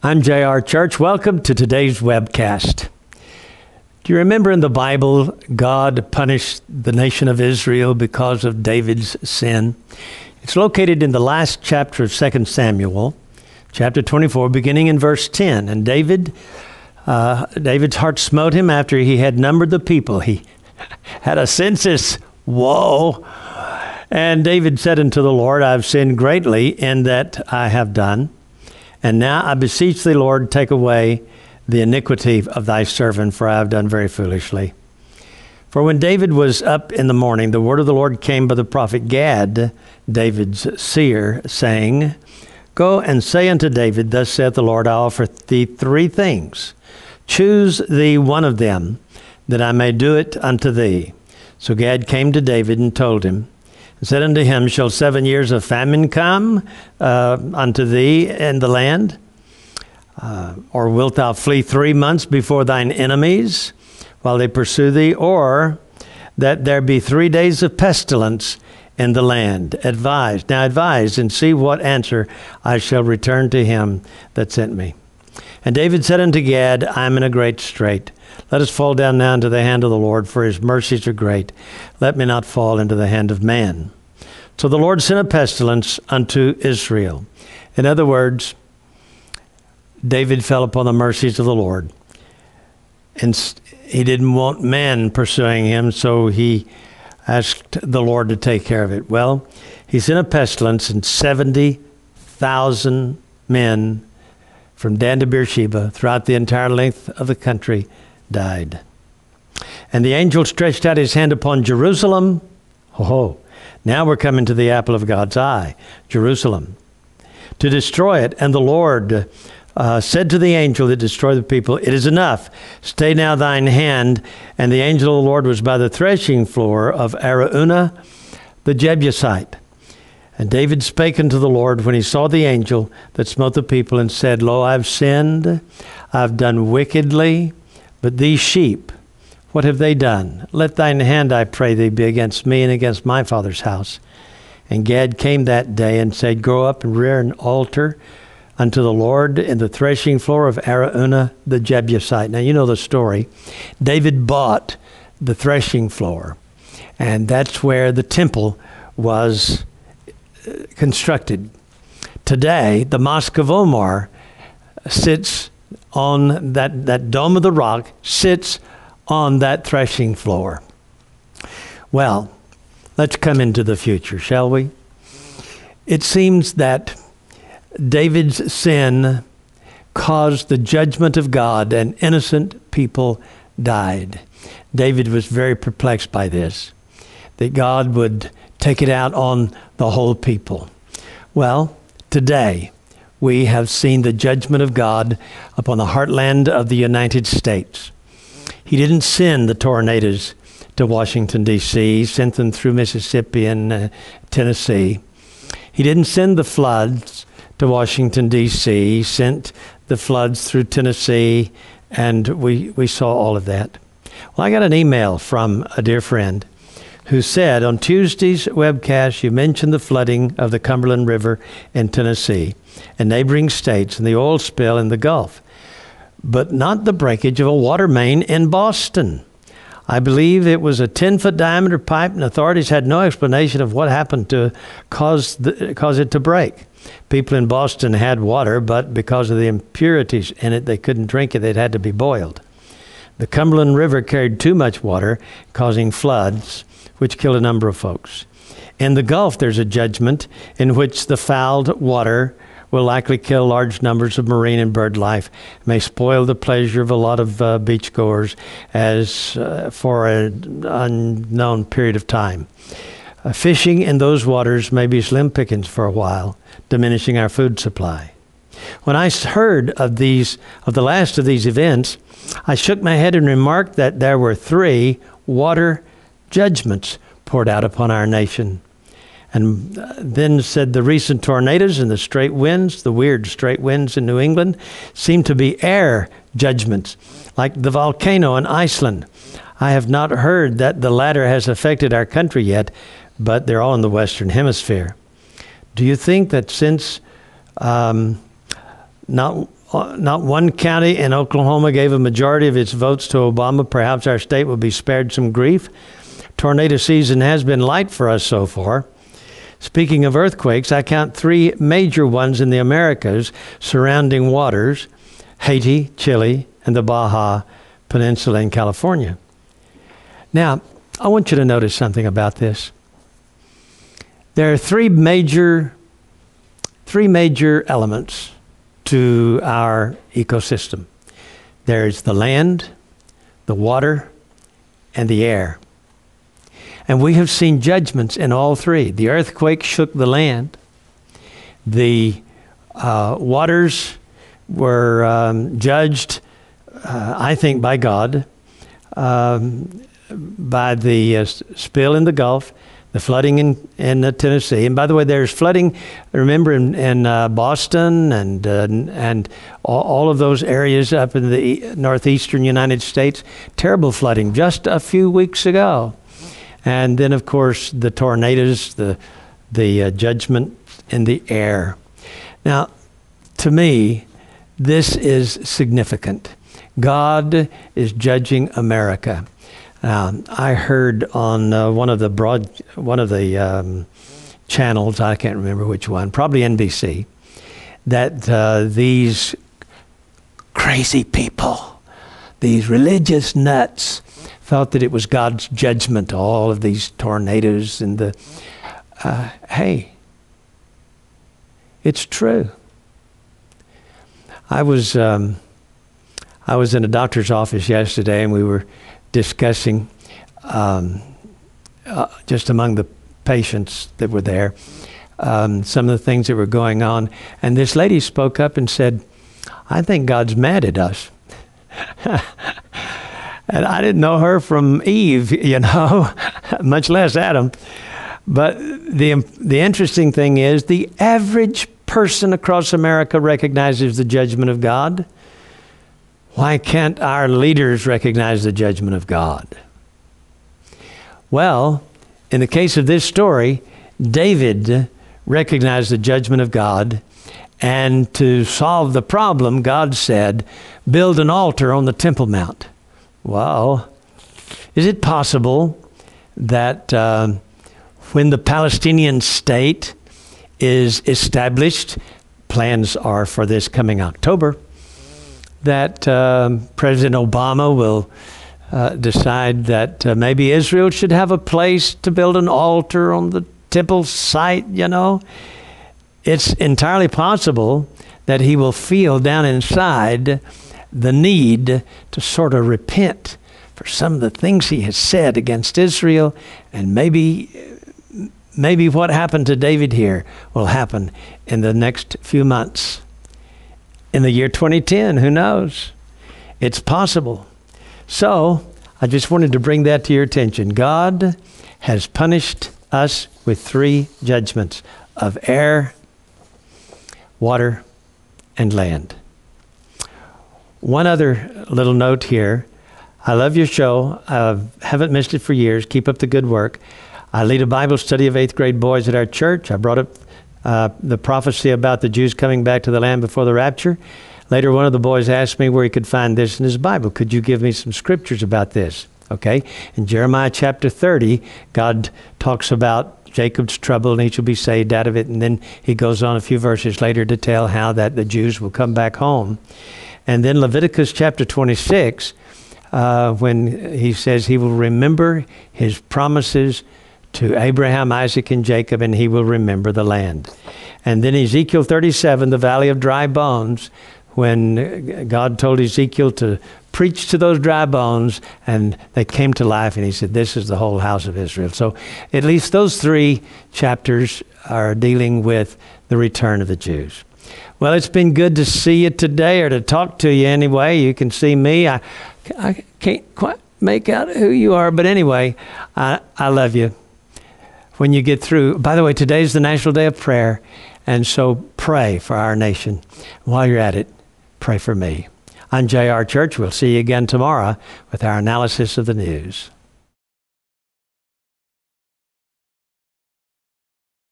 I'm J.R. Church. Welcome to today's webcast. Do you remember in the Bible, God punished the nation of Israel because of David's sin? It's located in the last chapter of 2 Samuel, chapter 24, beginning in verse 10. And David's heart smote him after he had numbered the people. He had a census. Whoa! And David said unto the Lord, I have sinned greatly in that I have done. And now I beseech thee, Lord, take away the iniquity of thy servant, for I have done very foolishly. For when David was up in the morning, the word of the Lord came by the prophet Gad, David's seer, saying, Go and say unto David, Thus saith the Lord, I offer thee 3 things. Choose thee one of them, that I may do it unto thee. So Gad came to David and told him, and said unto him, Shall 7 years of famine come unto thee in the land? Or wilt thou flee 3 months before thine enemies while they pursue thee? Or that there be 3 days of pestilence in the land? Advise. Now advise and see what answer I shall return to him that sent me. And David said unto Gad, I am in a great strait. Let us fall down now into the hand of the Lord, for his mercies are great. Let me not fall into the hand of man. So the Lord sent a pestilence unto Israel. In other words, David fell upon the mercies of the Lord. And he didn't want man pursuing him, so he asked the Lord to take care of it. Well, he sent a pestilence, and 70,000 men from Dan to Beersheba, throughout the entire length of the country, died. And the angel stretched out his hand upon Jerusalem. Now we're coming to the apple of God's eye, Jerusalem, to destroy it. And the Lord said to the angel that destroyed the people, It is enough. Stay now thine hand. And the angel of the Lord was by the threshing floor of Araunah the Jebusite. And David spake unto the Lord when he saw the angel that smote the people, and said, Lo, I have sinned, I have done wickedly. But these sheep, what have they done? Let thine hand, I pray thee, be against me and against my father's house. And Gad came that day and said, Go up and rear an altar unto the Lord in the threshing floor of Araunah the Jebusite. Now, you know the story. David bought the threshing floor, and that's where the temple was constructed. Today, the Mosque of Omar sits on that dome of the rock, sits on that threshing floor. Well, let's come into the future, shall we? It seems that David's sin caused the judgment of God, and innocent people died. David was very perplexed by this, that God would take it out on the whole people. Well, today we have seen the judgment of God upon the heartland of the United States. He didn't send the tornadoes to Washington, D.C. He sent them through Mississippi and Tennessee. He didn't send the floods to Washington, D.C. He sent the floods through Tennessee, and we saw all of that. Well, I got an email from a dear friend who said, on Tuesday's webcast, you mentioned the flooding of the Cumberland River in Tennessee and neighboring states and the oil spill in the Gulf, but not the breakage of a water main in Boston. I believe it was a 10-foot diameter pipe, and authorities had no explanation of what happened to cause it to break. People in Boston had water, but because of the impurities in it, they couldn't drink it. It had to be boiled. The Cumberland River carried too much water, causing floods, which killed a number of folks. In the Gulf, there's a judgment in which the fouled water will likely kill large numbers of marine and bird life, may spoil the pleasure of a lot of beachgoers as for an unknown period of time. Fishing in those waters may be slim pickings for a while, diminishing our food supply. When I heard of the last of these events, I shook my head and remarked that there were 3 water judgments poured out upon our nation. And then said the recent tornadoes and the straight winds, the weird straight winds in New England, seem to be air judgments, like the volcano in Iceland. I have not heard that the latter has affected our country yet, but they're all in the Western Hemisphere. Do you think that since not not one county in Oklahoma gave a majority of its votes to Obama. Perhaps our state will be spared some grief. Tornado season has been light for us so far. Speaking of earthquakes, I count 3 major ones in the Americas surrounding waters: Haiti, Chile, and the Baja Peninsula in California. Now, I want you to notice something about this. There are three major elements to our ecosystem. There's the land, the water, and the air. And we have seen judgments in all three. The earthquake shook the land. The waters were judged, I think, by God, by the spill in the Gulf, the flooding in Tennessee. And by the way, there's flooding, remember, in Boston and all of those areas up in the northeastern United States. Terrible flooding just a few weeks ago. And then, of course, the tornadoes, the judgment in the air. Now, to me, this is significant. God is judging America. I heard on one of the channels, I can't remember which one, probably NBC, that these crazy people, these religious nuts, thought that it was God's judgment, all of these tornadoes and the... hey, it's true. I was in a doctor's office yesterday, and we were discussing just among the patients that were there some of the things that were going on. And this lady spoke up and said, "I think God's mad at us." And I didn't know her from Eve, much less Adam. But the interesting thing is the average person across America recognizes the judgment of God. Why can't our leaders recognize the judgment of God? Well, in the case of this story, David recognized the judgment of God, and to solve the problem, God said, "Build an altar on the Temple Mount." Well, is it possible that when the Palestinian state is established, plans are for this coming October, that President Obama will decide that maybe Israel should have a place to build an altar on the temple site, It's entirely possible that he will feel down inside the need to sort of repent for some of the things he has said against Israel, and maybe what happened to David here will happen in the next few months. In the year 2010, who knows? It's possible. So, I just wanted to bring that to your attention. God has punished us with 3 judgments of air, water, and land. One other little note here. I love your show. I haven't missed it for years. Keep up the good work. I lead a Bible study of 8th grade boys at our church. I brought up the prophecy about the Jews coming back to the land before the rapture. Later, one of the boys asked me where he could find this in his Bible. Could you give me some scriptures about this? Okay. In Jeremiah chapter 30, God talks about Jacob's trouble, and he shall be saved out of it. And then he goes on a few verses later to tell how that the Jews will come back home. And then Leviticus chapter 26, when he says he will remember his promises to Abraham, Isaac, and Jacob, and he will remember the land. And then Ezekiel 37, the valley of dry bones, when God told Ezekiel to preach to those dry bones, and they came to life, and he said, this is the whole house of Israel. So at least those 3 chapters are dealing with the return of the Jews. Well, it's been good to see you today, or to talk to you anyway. You can see me. I can't quite make out who you are, but anyway, I love you. When you get through, by the way, today's the National Day of Prayer, and so pray for our nation. While you're at it, pray for me. I'm J.R. Church. We'll see you again tomorrow with our analysis of the news.